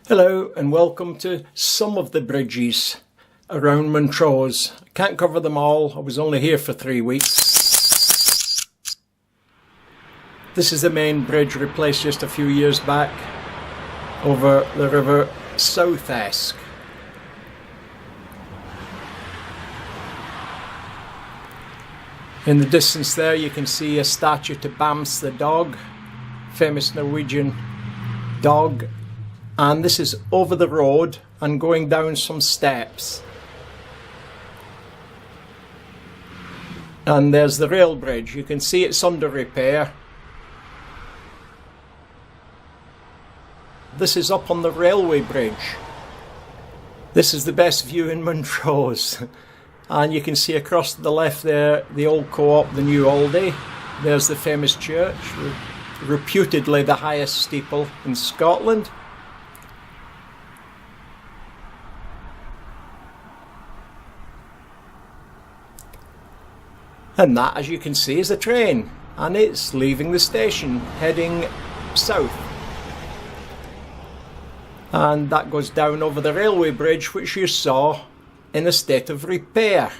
Hello and welcome to some of the bridges around Montrose. I can't cover them all, I was only here for 3 weeks. This is the main bridge replaced just a few years back over the river South Esk. In the distance there you can see a statue to Bamse the dog, famous Norwegian dog. And this is over the road and going down some steps. And there's the rail bridge. You can see it's under repair. This is up on the railway bridge. This is the best view in Montrose. And you can see across to the left there the old co-op, the new Aldi. There's the famous church, reputedly the highest steeple in Scotland. And that, as you can see, is a train, and it's leaving the station, heading south. And that goes down over the railway bridge, which you saw in a state of repair.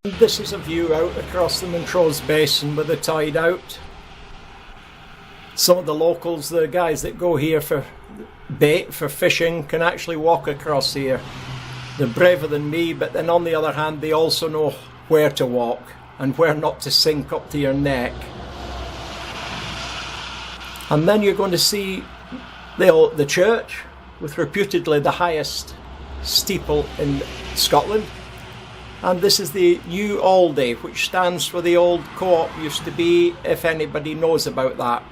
And this is a view out across the Montrose basin with the tide out. Some of the locals, the guys that go here for bait, for fishing, can actually walk across here. They're braver than me, but then on the other hand they also know where to walk and where not to sink up to your neck. And then you're going to see the church, with reputedly the highest steeple in Scotland. And this is the new Aldi, which stands for the old co-op used to be, if anybody knows about that.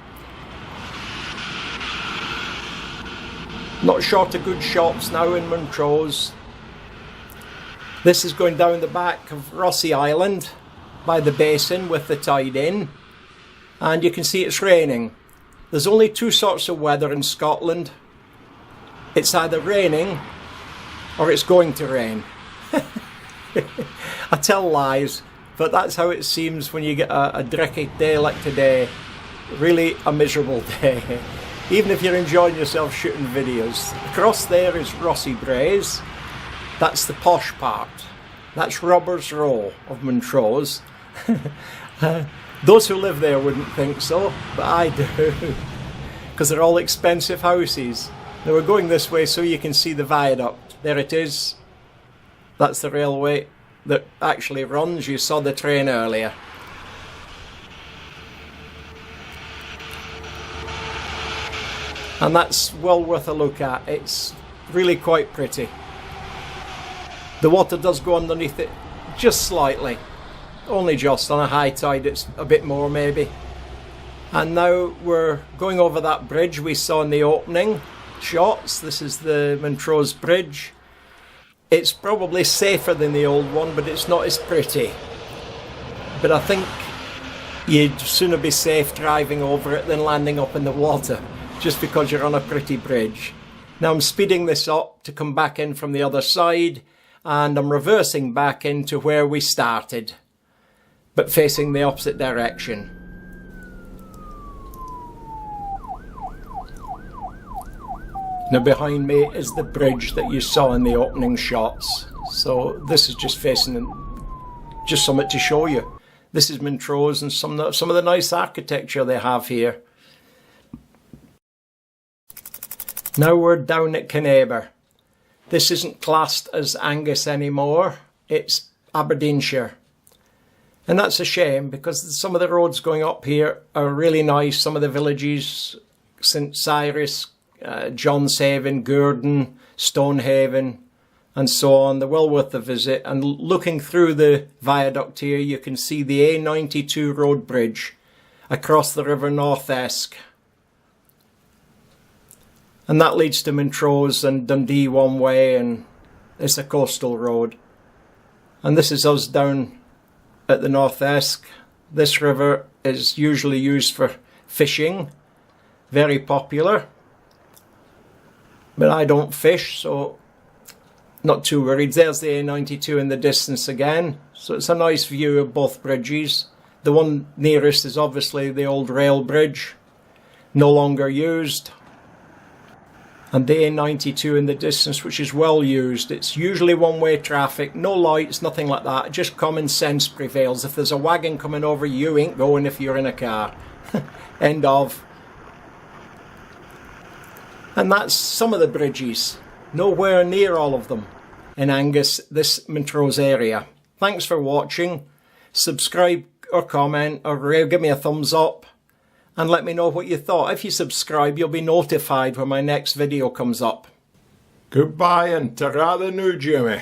Not short of good shops now in Montrose. This is going down the back of Rossi Island by the basin with the tide in, and you can see it's raining. There's only two sorts of weather in Scotland. It's either raining or it's going to rain. I tell lies, but that's how it seems when you get a drecky day like today. Really a miserable day, even if you're enjoying yourself shooting videos. Across there is Rossi Braes. That's the posh part. That's Robbers Row of Montrose. Those who live there wouldn't think so, but I do. Because they're all expensive houses. Now we're going this way so you can see the viaduct. There it is. That's the railway that actually runs. You saw the train earlier. And that's well worth a look at. It's really quite pretty. The water does go underneath it just slightly, only just. On a high tide it's a bit more maybe. And now we're going over that bridge we saw in the opening shots. This is the Montrose Bridge. It's probably safer than the old one, but it's not as pretty. But I think you'd sooner be safe driving over it than landing up in the water, just because you're on a pretty bridge. Now I'm speeding this up to come back in from the other side, and I'm reversing back into where we started, but facing the opposite direction. Now behind me is the bridge that you saw in the opening shots, so this is just facing, just something to show you. This is Montrose and some of the nice architecture they have here. Now we're down at Kinross. This isn't classed as Angus anymore, it's Aberdeenshire. And that's a shame, because some of the roads going up here are really nice. Some of the villages, St Cyrus, Johnshaven, Gourdon, Stonehaven and so on, they're well worth the visit. And looking through the viaduct here you can see the A92 road bridge across the river North Esk. And that leads to Montrose and Dundee one way, and it's a coastal road. And this is us down at the North Esk. This river is usually used for fishing, very popular. But I don't fish, so not too worried. There's the A92 in the distance again. So it's a nice view of both bridges. The one nearest is obviously the old rail bridge, no longer used. And the A92 in the distance, which is well used. It's usually one-way traffic, no lights, nothing like that. Just common sense prevails. If there's a wagon coming over, you ain't going if you're in a car. End of. And that's some of the bridges. Nowhere near all of them in Angus, this Montrose area. Thanks for watching. Subscribe or comment or give me a thumbs up. And let me know what you thought. If you subscribe, you'll be notified when my next video comes up. Goodbye and ta-ra the new Jimmy.